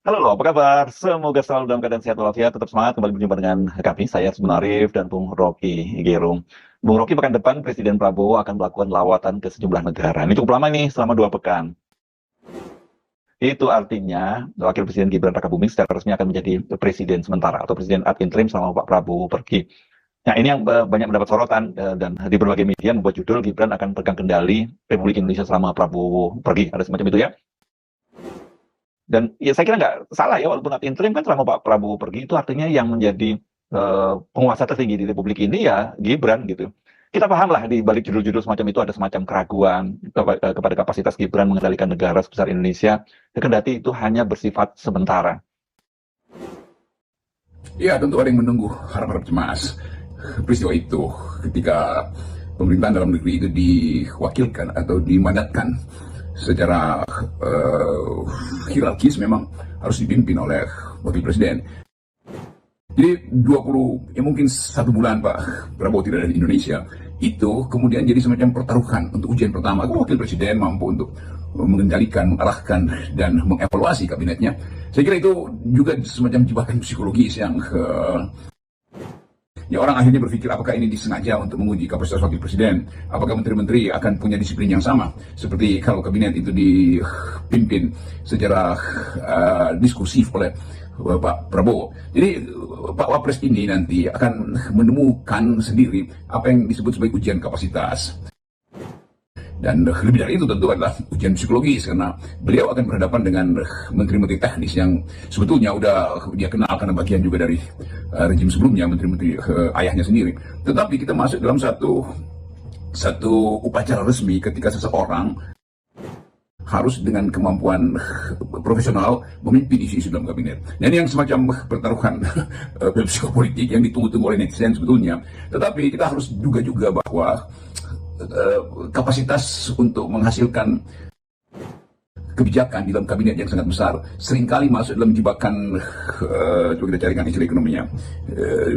Halo, apa kabar? Semoga selalu dalam keadaan sehat walafiat, tetap semangat. Kembali berjumpa dengan kami, saya Sebenarnya Arif dan Bung Rocky Gerung. Bung Rocky, pekan depan Presiden Prabowo akan melakukan lawatan ke sejumlah negara. Ini cukup lama nih, selama 2 pekan. Itu artinya Wakil Presiden Gibran Rakabuming secara resmi akan menjadi presiden sementara atau presiden ad interim selama Pak Prabowo pergi. Nah, ini yang banyak mendapat sorotan dan di berbagai media membuat judul Gibran akan pegang kendali Republik Indonesia selama Prabowo pergi. Ada semacam itu ya. Dan ya saya kira nggak salah ya, walaupun ad interim kan selama Pak Prabowo pergi itu artinya yang menjadi penguasa tertinggi di Republik ini ya Gibran gitu. Kita paham lah di balik judul-judul semacam itu ada semacam keraguan kepada kapasitas Gibran mengendalikan negara sebesar Indonesia, kendati itu hanya bersifat sementara. Ya, tentu ada yang menunggu harap-harap cemas peristiwa itu ketika pemerintahan dalam negeri itu diwakilkan atau dimandatkan secara hierarkis memang harus dipimpin oleh wakil presiden. Jadi 20, ya mungkin 1 bulan Pak Prabowo tidak ada di Indonesia, itu kemudian jadi semacam pertaruhan untuk ujian pertama. Wakil presiden mampu untuk mengendalikan, mengarahkan, dan mengevaluasi kabinetnya. Saya kira itu juga semacam jebakan psikologis yang ya orang akhirnya berpikir apakah ini disengaja untuk menguji kapasitas wakil presiden, apakah menteri-menteri akan punya disiplin yang sama seperti kalau kabinet itu dipimpin secara diskursif oleh Pak Prabowo. Jadi Pak Wapres ini nanti akan menemukan sendiri apa yang disebut sebagai ujian kapasitas. Dan lebih dari itu tentu adalah ujian psikologis karena beliau akan berhadapan dengan menteri-menteri teknis yang sebetulnya udah dia kenal karena bagian juga dari rejim sebelumnya, menteri-menteri ayahnya sendiri. Tetapi kita masuk dalam satu upacara resmi ketika seseorang harus dengan kemampuan profesional memimpin isu-isu dalam kabinet. Dan ini yang semacam pertaruhan psikopolitik yang ditunggu-tunggu oleh netizen sebetulnya. Tetapi kita harus juga bahwa kapasitas untuk menghasilkan kebijakan di dalam kabinet yang sangat besar seringkali masuk dalam jebakan coba kita carikan istilah ekonominya,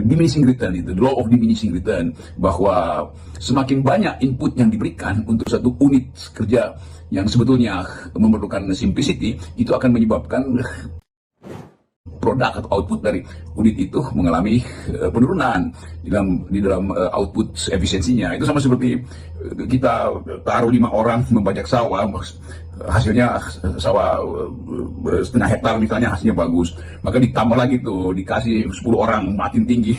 diminishing return, itu the law of diminishing return, bahwa semakin banyak input yang diberikan untuk satu unit kerja yang sebetulnya memerlukan simplicity, itu akan menyebabkan produk atau output dari unit itu mengalami penurunan di dalam output efisiensinya. Itu sama seperti kita taruh 5 orang membajak sawah, hasilnya sawah setengah hektar misalnya, hasilnya bagus, maka ditambah lagi tuh dikasih 10 orang makin tinggi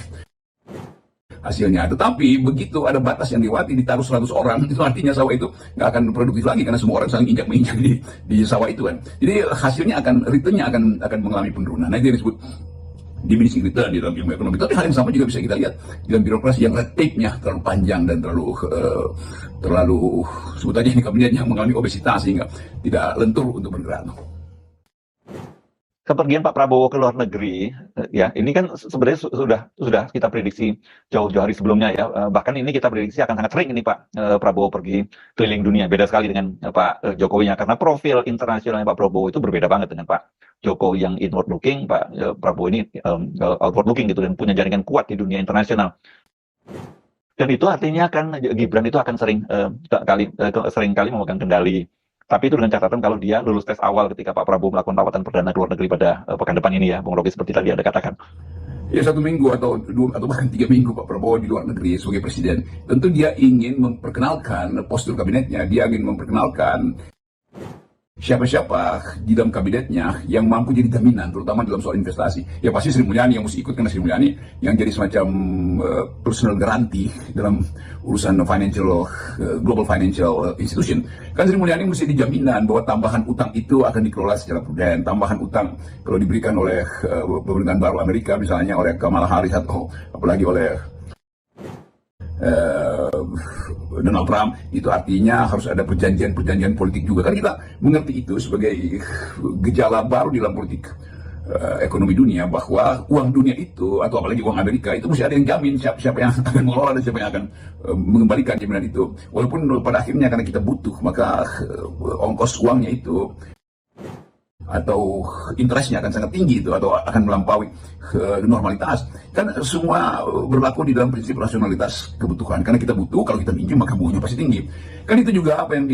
hasilnya. Tetapi begitu ada batas yang dilewati, ditaruh 100 orang, itu artinya sawah itu nggak akan produktif lagi karena semua orang saling injak-menginjak di sawah itu kan. Jadi hasilnya returnnya akan mengalami penurunan. Nah, itu yang disebut diminishing return di dalam ilmu ekonomi. Tapi hal yang sama juga bisa kita lihat di dalam birokrasi yang red tape-nya terlalu panjang dan terlalu sebut aja ini kabinet yang mengalami obesitas sehingga tidak lentur untuk bergerak. Kepergian Pak Prabowo ke luar negeri, ya ini kan sebenarnya sudah kita prediksi jauh-jauh hari sebelumnya ya. Bahkan ini kita prediksi akan sangat sering ini Pak Prabowo pergi keliling dunia. Beda sekali dengan Pak Jokowinya karena profil internasionalnya Pak Prabowo itu berbeda banget dengan Pak Jokowi yang inward looking. Pak Prabowo ini outward looking gitu dan punya jaringan kuat di dunia internasional. Dan itu artinya kan Gibran itu akan sering kali memegang kendali. Tapi itu dengan catatan kalau dia lulus tes awal ketika Pak Prabowo melakukan lawatan perdana ke luar negeri pada pekan depan ini ya, Bung Rocky, seperti tadi Anda katakan. Ya 1 minggu atau 2 atau bahkan 3 minggu Pak Prabowo di luar negeri sebagai presiden, tentu dia ingin memperkenalkan postur kabinetnya, dia ingin memperkenalkan siapa-siapa di dalam kabinetnya yang mampu jadi jaminan, terutama dalam soal investasi. Ya pasti Sri Mulyani yang mesti ikut karena Sri Mulyani yang jadi semacam personal garanti dalam urusan global financial institution. Kan Sri Mulyani mesti dijaminan bahwa tambahan utang itu akan dikelola secara prudent. Tambahan utang kalau diberikan oleh pemerintahan baru Amerika, misalnya oleh Kamala Harris atau apalagi oleh Donald Trump, itu artinya harus ada perjanjian politik juga. Kan kita mengerti itu sebagai gejala baru di dalam politik ekonomi dunia, bahwa uang dunia itu atau apalagi uang Amerika itu mesti ada yang jamin siapa yang akan mengelola dan siapa yang akan mengembalikan jaminan itu. Walaupun pada akhirnya karena kita butuh, maka ongkos uangnya itu atau interestnya akan sangat tinggi itu atau akan melampaui normalitas. Kan semua berlaku di dalam prinsip rasionalitas kebutuhan. Karena kita butuh, kalau kita minjem maka bunganya pasti tinggi. Kan itu juga apa yang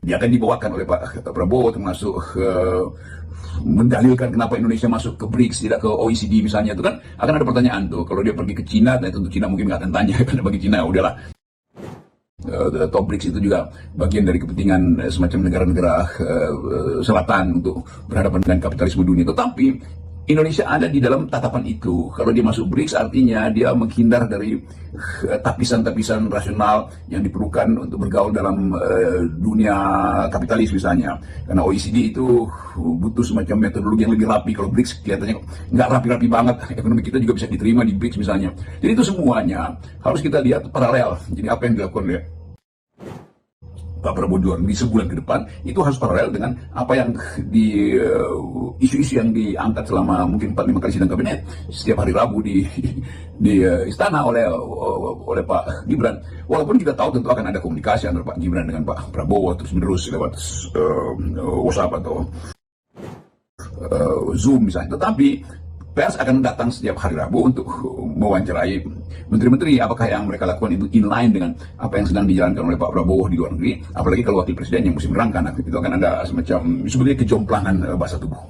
dia akan dibawakan oleh Pak Prabowo, termasuk mendalilkan kenapa Indonesia masuk ke BRICS tidak ke OECD misalnya, itu kan akan ada pertanyaan tuh. Kalau dia pergi ke Cina, nah tentu Cina mungkin nggak akan tanya karena bagi Cina udahlah. Top BRICS itu juga bagian dari kepentingan semacam negara-negara selatan untuk berhadapan dengan kapitalisme dunia. Tetapi Indonesia ada di dalam tatapan itu. Kalau dia masuk BRICS artinya dia menghindar dari tapisan-tapisan rasional yang diperlukan untuk bergaul dalam dunia kapitalis misalnya. Karena OECD itu butuh semacam metodologi yang lebih rapi. Kalau BRICS kelihatannya nggak rapi-rapi banget. Ekonomi kita juga bisa diterima di BRICS misalnya. Jadi itu semuanya harus kita lihat paralel. Jadi apa yang dilakukan oleh Pak Prabowo di sebulan ke depan itu harus paralel dengan apa yang di isu-isu yang diangkat selama mungkin 4-5 kali sidang kabinet setiap hari Rabu di istana oleh Pak Gibran. Walaupun kita tahu tentu akan ada komunikasi antara Pak Gibran dengan Pak Prabowo terus menerus lewat WhatsApp atau Zoom misalnya, tetapi pers akan datang setiap hari Rabu untuk mewawancarai menteri-menteri apakah yang mereka lakukan itu inline dengan apa yang sedang dijalankan oleh Pak Prabowo di luar negeri, apalagi kalau wakil presiden yang mesti menerangkan, itu akan ada semacam sebenarnya kejomplangan bahasa tubuh.